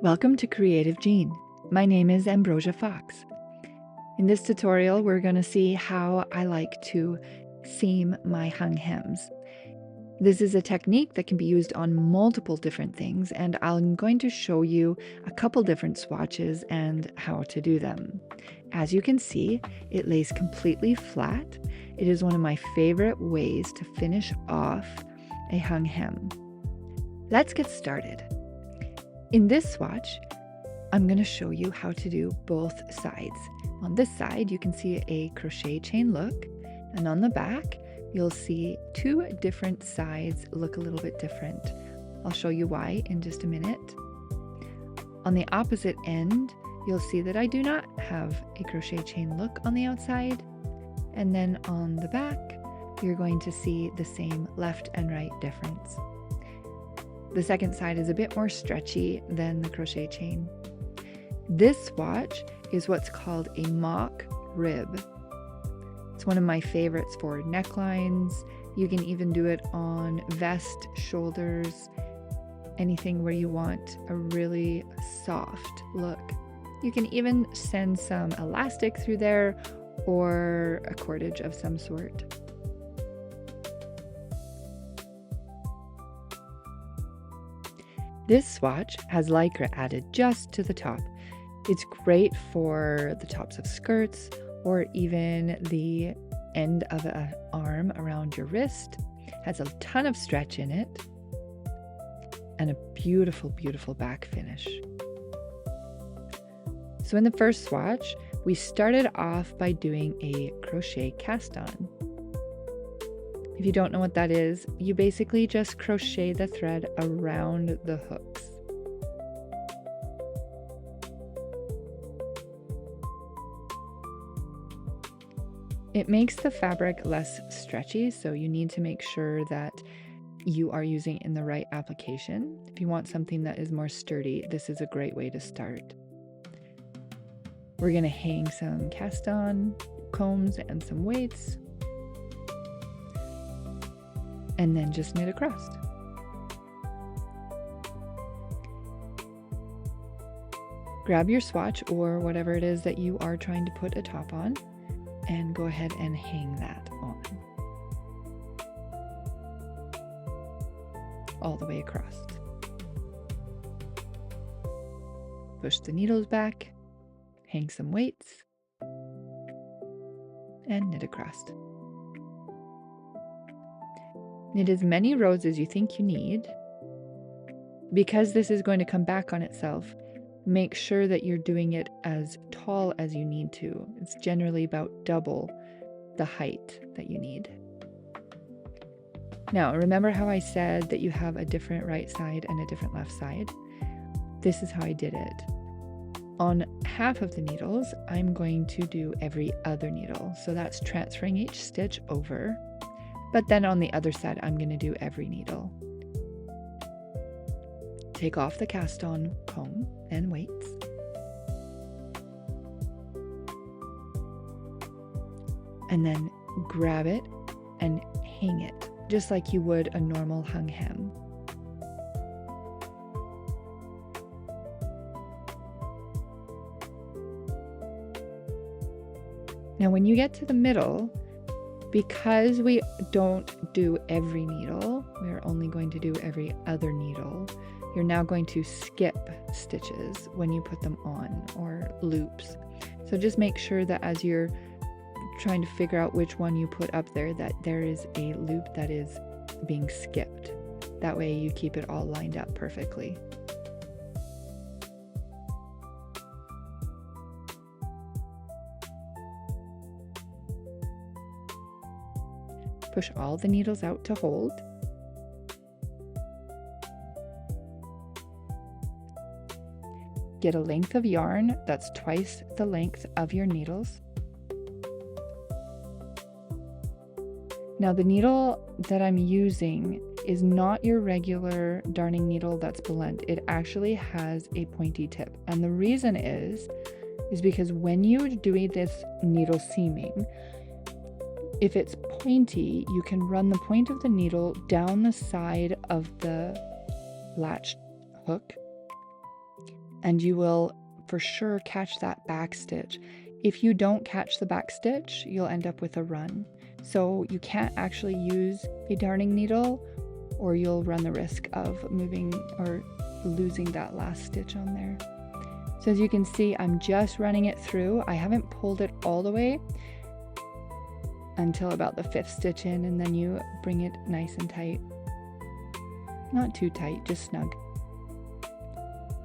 Welcome to Creative Jean. My name is Ambrosia Fox. In this tutorial, we're going to see how I like to seam my hung hems. This is a technique that can be used on multiple different things, and I'm going to show you a couple different swatches and how to do them. As you can see, it lays completely flat. It is one of my favorite ways to finish off a hung hem. Let's get started. In this swatch, I'm going to show you how to do both sides. On this side, you can see a crochet chain look, and on the back, you'll see two different sides look a little bit different. I'll show you why in just a minute. On the opposite end, you'll see that I do not have a crochet chain look on the outside, and then on the back, you're going to see the same left and right difference. The second side is a bit more stretchy than the crochet chain. This swatch is what's called a mock rib. It's one of my favorites for necklines. You can even do it on vest, shoulders, anything where you want a really soft look. You can even send some elastic through there or a cordage of some sort. This swatch has lycra added just to the top. It's great for the tops of skirts or even the end of an arm around your wrist. Has a ton of stretch in it and a beautiful, beautiful back finish. So in the first swatch, we started off by doing a crochet cast on. If you don't know what that is, you basically just crochet the thread around the hooks. It makes the fabric less stretchy, so you need to make sure that you are using it in the right application. If you want something that is more sturdy, this is a great way to start. We're going to hang some cast on combs and some weights, and then just knit across. Grab your swatch or whatever it is that you are trying to put a top on and go ahead and hang that on all the way across. Push the needles back, hang some weights, and knit across. Knit as many rows as you think you need. Because this is going to come back on itself, make sure that you're doing it as tall as you need to. It's generally about double the height that you need. Now, remember how I said that you have a different right side and a different left side? This is how I did it. On half of the needles, I'm going to do every other needle. So that's transferring each stitch over. But then on the other side, I'm going to do every needle. Take off the cast on comb and weights. And then grab it and hang it, just like you would a normal hung hem. Now when you get to the middle, because we don't do every needle, we're only going to do every other needle, you're now going to skip stitches when you put them on, or loops. So just make sure that as you're trying to figure out which one you put up there, that there is a loop that is being skipped. That way you keep it all lined up perfectly. Push all the needles out to hold. Get a length of yarn that's twice the length of your needles. Now the needle that I'm using is not your regular darning needle that's blunt. It actually has a pointy tip. And the reason is because when you're doing this needle seaming, if it's pointy, you can run the point of the needle down the side of the latch hook and you will for sure catch that back stitch. If you don't catch the back stitch, you'll end up with a run. So you can't actually use a darning needle, or you'll run the risk of moving or losing that last stitch on there. So as you can see, I'm just running it through. I haven't pulled it all the way until about the 5th stitch in, and then you bring it nice and tight. Not too tight, just snug.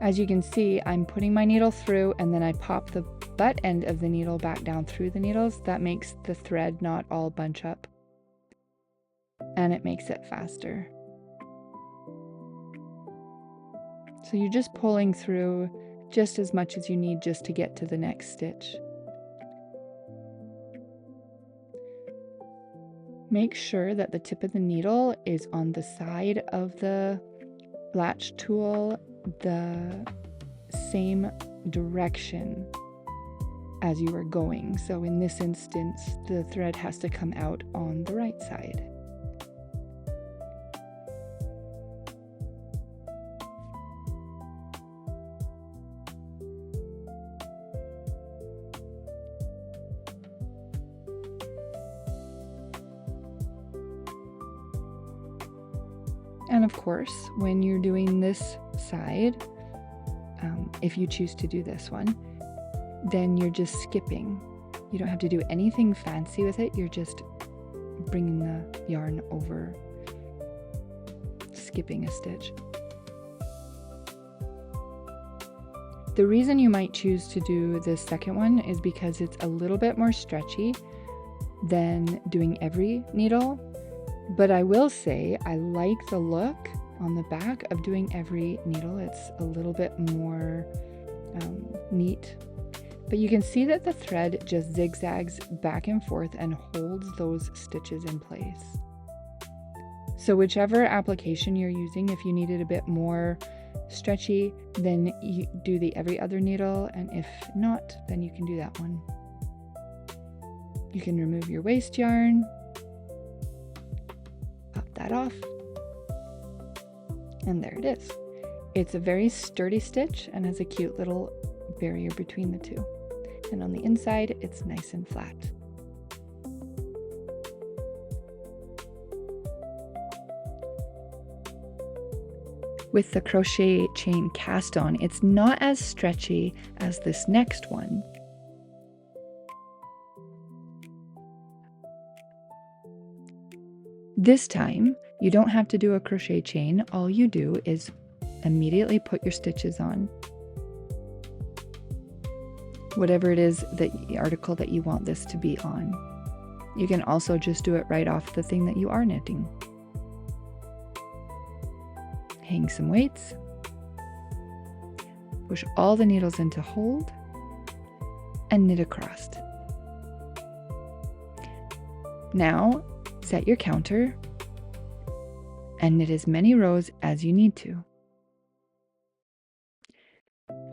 As you can see, I'm putting my needle through, and then I pop the butt end of the needle back down through the needles. That makes the thread not all bunch up, and it makes it faster. So you're just pulling through just as much as you need just to get to the next stitch. Make sure that the tip of the needle is on the side of the latch tool, the same direction as you are going. So in this instance, the thread has to come out on the right side. And of course, when you're doing this side, if you choose to do this one, then you're just skipping. You don't have to do anything fancy with it. You're just bringing the yarn over, skipping a stitch. The reason you might choose to do the second one is because it's a little bit more stretchy than doing every needle. But I will say I like the look on the back of doing every needle. It's a little bit more neat. But you can see that the thread just zigzags back and forth and holds those stitches in place. So whichever application you're using, if you need it a bit more stretchy, then you do the every other needle, and if not, then you can do that one. You can remove your waste yarn, pop that off, and there it is. It's a very sturdy stitch and has a cute little barrier between the two. And on the inside, it's nice and flat. With the crochet chain cast on, it's not as stretchy as this next one. This time, you don't have to do a crochet chain. All you do is immediately put your stitches on. Whatever it is, the article that you want this to be on. You can also just do it right off the thing that you are knitting. Hang some weights. Push all the needles into hold and knit across. Now, set your counter and knit as many rows as you need to.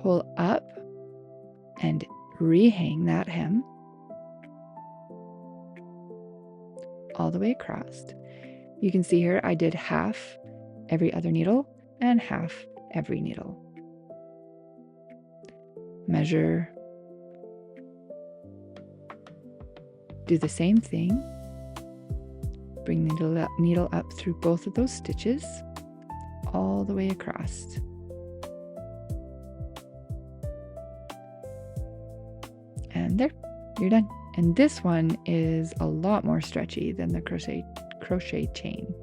Pull up and rehang that hem all the way across. You can see here I did half every other needle and half every needle. Measure. Do the same thing. Bring the needle up through both of those stitches all the way across. And there, you're done. And this one is a lot more stretchy than the crochet chain.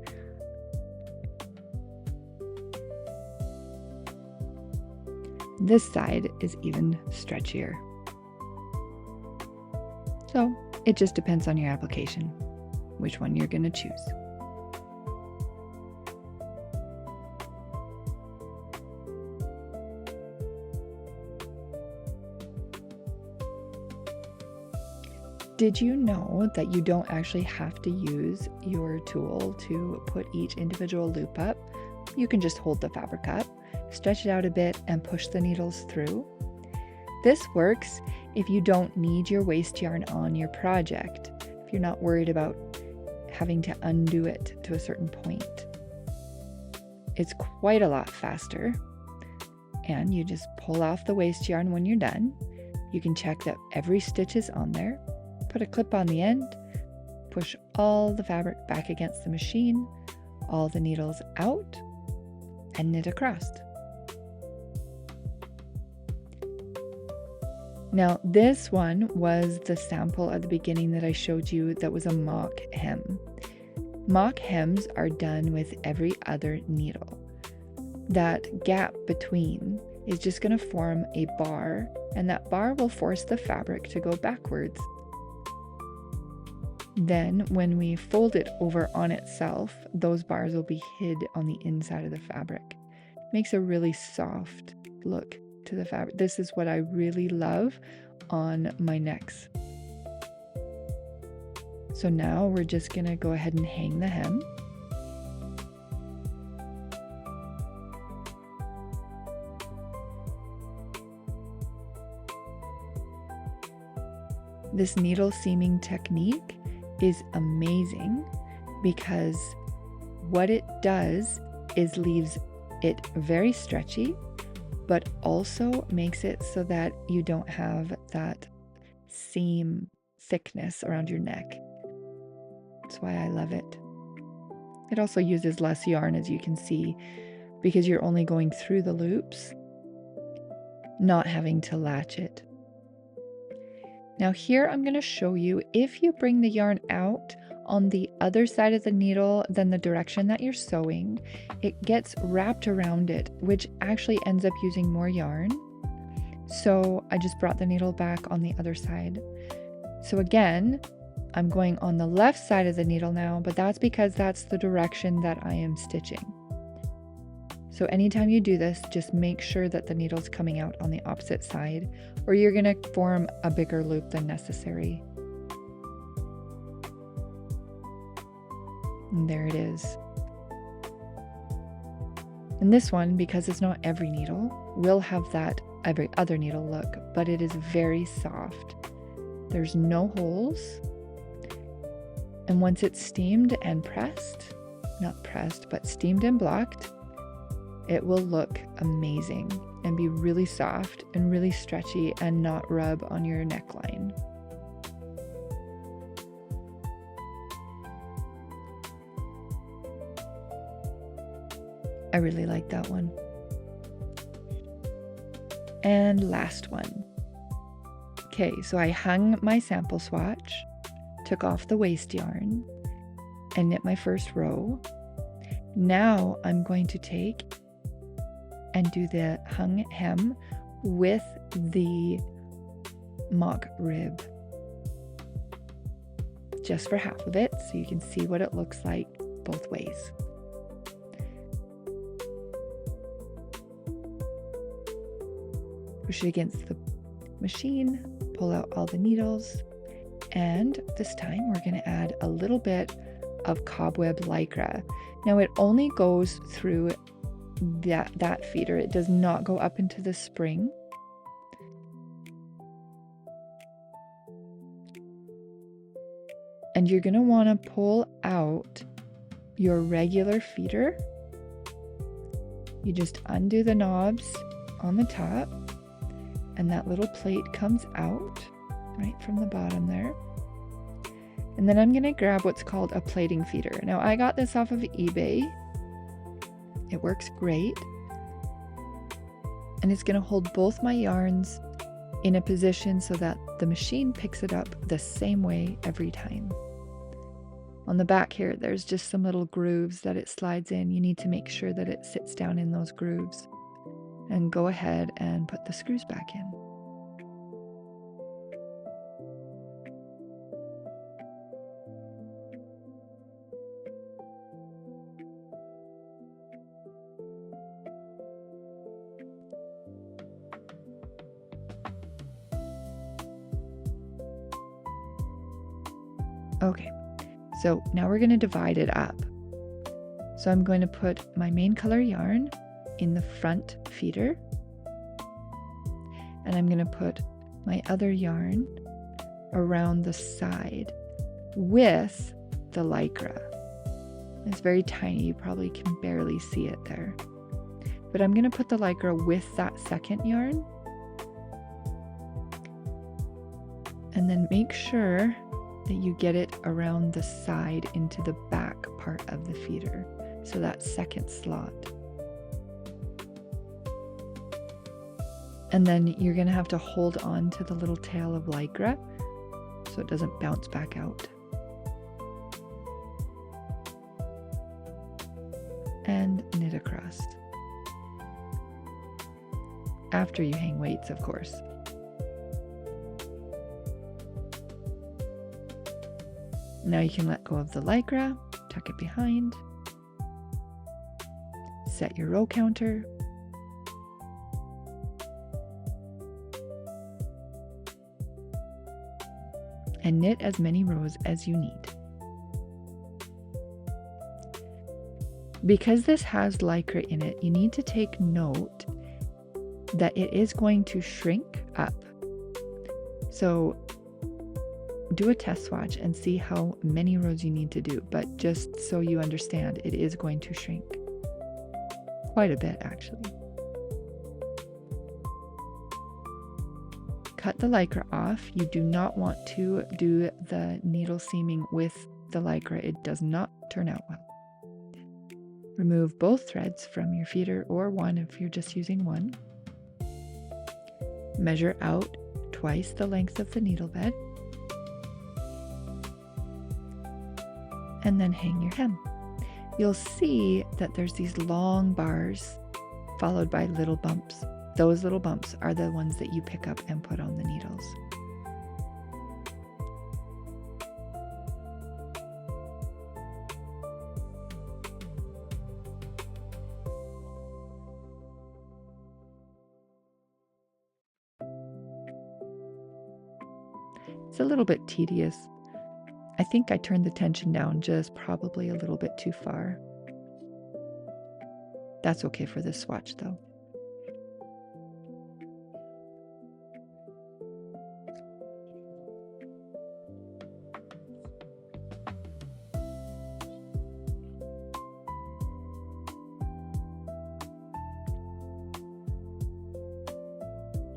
This side is even stretchier. So it just depends on your application, which one you're going to choose. Did you know that you don't actually have to use your tool to put each individual loop up? You can just hold the fabric up, stretch it out a bit, and push the needles through. This works if you don't need your waste yarn on your project, if you're not worried about having to undo it to a certain point. It's quite a lot faster, And you just pull off the waste yarn when you're done. You can check that every stitch is on there. Put a clip on the end, push all the fabric back against the machine, all the needles out, and knit across. Now this one was the sample at the beginning that I showed you that was a mock hem. Mock hems are done with every other needle. That gap between is just going to form a bar, and that bar will force the fabric to go backwards. Then when we fold it over on itself, those bars will be hid on the inside of the fabric. Makes a really soft look to the fabric. This is what I really love on my necks. So now we're just going to go ahead and hang the hem. This needle seaming technique is amazing because what it does is leaves it very stretchy, but also makes it so that you don't have that seam thickness around your neck. That's why I love it. It also uses less yarn, as you can see, because you're only going through the loops, not having to latch it. Now here I'm going to show you, if you bring the yarn out on the other side of the needle than the direction that you're sewing, it gets wrapped around it, which actually ends up using more yarn. So I just brought the needle back on the other side. So again, I'm going on the left side of the needle now, but that's because that's the direction that I am stitching. So anytime you do this, just make sure that the needle's coming out on the opposite side, or you're going to form a bigger loop than necessary. And there it is. And this one, because it's not every needle, will have that every other needle look, but it is very soft. There's no holes. And once it's steamed and pressed, not pressed, but steamed and blocked, it will look amazing and be really soft and really stretchy and not rub on your neckline. I really like that one. And last one. Okay, so I hung my sample swatch, took off the waste yarn, and knit my first row. Now I'm going to take and do the hung hem with the mock rib, just for half of it, so you can see what it looks like both ways. Push it against the machine, pull out all the needles, and this time we're going to add a little bit of cobweb lycra. Now it only goes through that feeder. It does not go up into the spring. And you're going to want to pull out your regular feeder. You just undo the knobs on the top, and that little plate comes out right from the bottom there. And then I'm going to grab what's called a plating feeder. Now I got this off of eBay. It works great. And it's going to hold both my yarns in a position so that the machine picks it up the same way every time. On the back here, there's just some little grooves that it slides in. You need to make sure that it sits down in those grooves. And go ahead and put the screws back in. Okay, so now we're going to divide it up. So I'm going to put my main color yarn in the front feeder, and I'm going to put my other yarn around the side with the lycra. It's very tiny, you probably can barely see it there. but I'm going to put the Lycra with that second yarn. And then make sure that you get it around the side into the back part of the feeder. So that second slot. And then you're going to have to hold on to the little tail of Lycra so it doesn't bounce back out. And knit across. After you hang weights, of course. Now you can let go of the Lycra, tuck it behind, set your row counter, and knit as many rows as you need. Because this has Lycra in it, you need to take note that it is going to shrink up. So do a test swatch and see how many rows you need to do, but just so you understand, it is going to shrink quite a bit actually. Cut the Lycra off. You do not want to do the needle seaming with the Lycra. It does not turn out well. Remove both threads from your feeder, or one if you're just using one. Measure out twice the length of the needle bed. And then hang your hem. You'll see that there's these long bars followed by little bumps. Those little bumps are the ones that you pick up and put on the needles. It's a little bit tedious. I think I turned the tension down just probably a little bit too far. That's okay for this swatch though.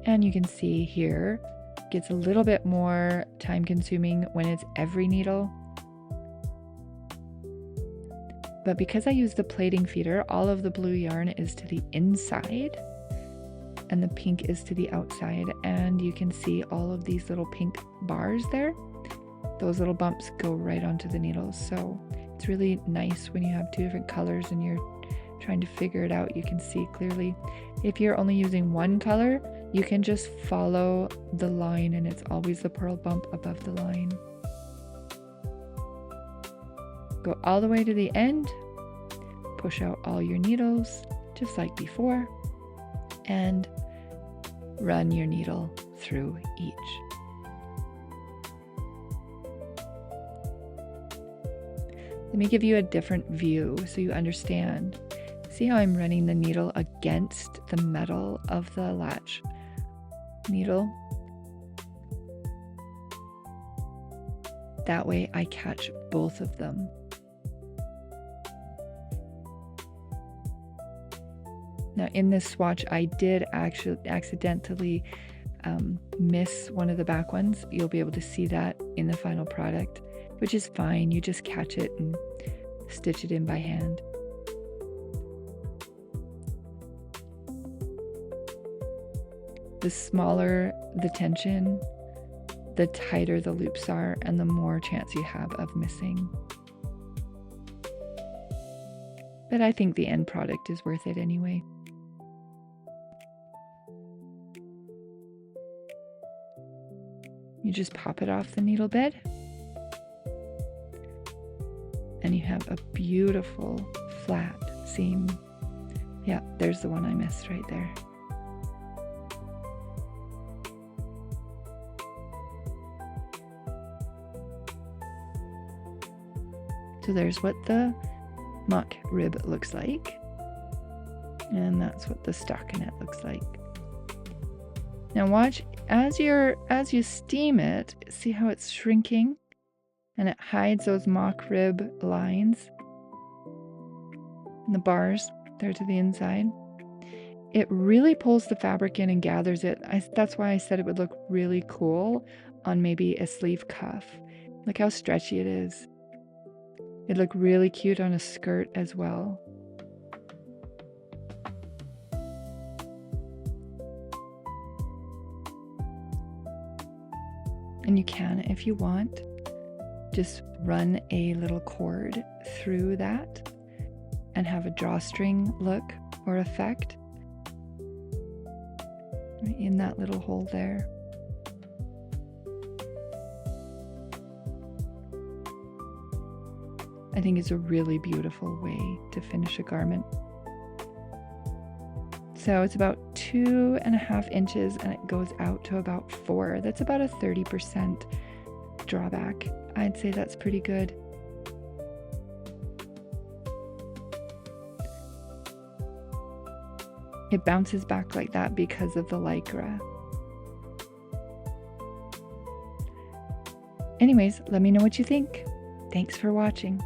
And you can see here, it gets a little bit more time consuming when it's every needle. But because I use the plaiting feeder, all of the blue yarn is to the inside and the pink is to the outside. And you can see all of these little pink bars there. Those little bumps go right onto the needles. So it's really nice when you have two different colors and you're trying to figure it out. You can see clearly. If you're only using one color, you can just follow the line and it's always the purl bump above the line. Go all the way to the end, push out all your needles just like before, and run your needle through each. Let me give you a different view so you understand. See how I'm running the needle against the metal of the latch needle? That way I catch both of them. Now in this swatch, I did actually accidentally miss one of the back ones. You'll be able to see that in the final product, which is fine. You just catch it and stitch it in by hand. The smaller the tension, the tighter the loops are, and the more chance you have of missing. But I think the end product is worth it anyway. You just pop it off the needle bed, and you have a beautiful flat seam. Yeah, there's the one I missed right there. So there's what the mock rib looks like, and that's what the stockinette looks like. Now watch as you steam it, see how it's shrinking and it hides those mock rib lines and the bars there to the inside. It really pulls the fabric in and gathers it. That's why I said it would look really cool on maybe a sleeve cuff. Look how stretchy it is. It'd look really cute on a skirt as well. And you can, if you want, just run a little cord through that and have a drawstring look or effect in that little hole there. I think it's a really beautiful way to finish a garment. So it's about 2.5 inches and it goes out to about 4. That's about a 30% drawback. I'd say that's pretty good. It bounces back like that because of the Lycra. Anyways, let me know what you think. Thanks for watching.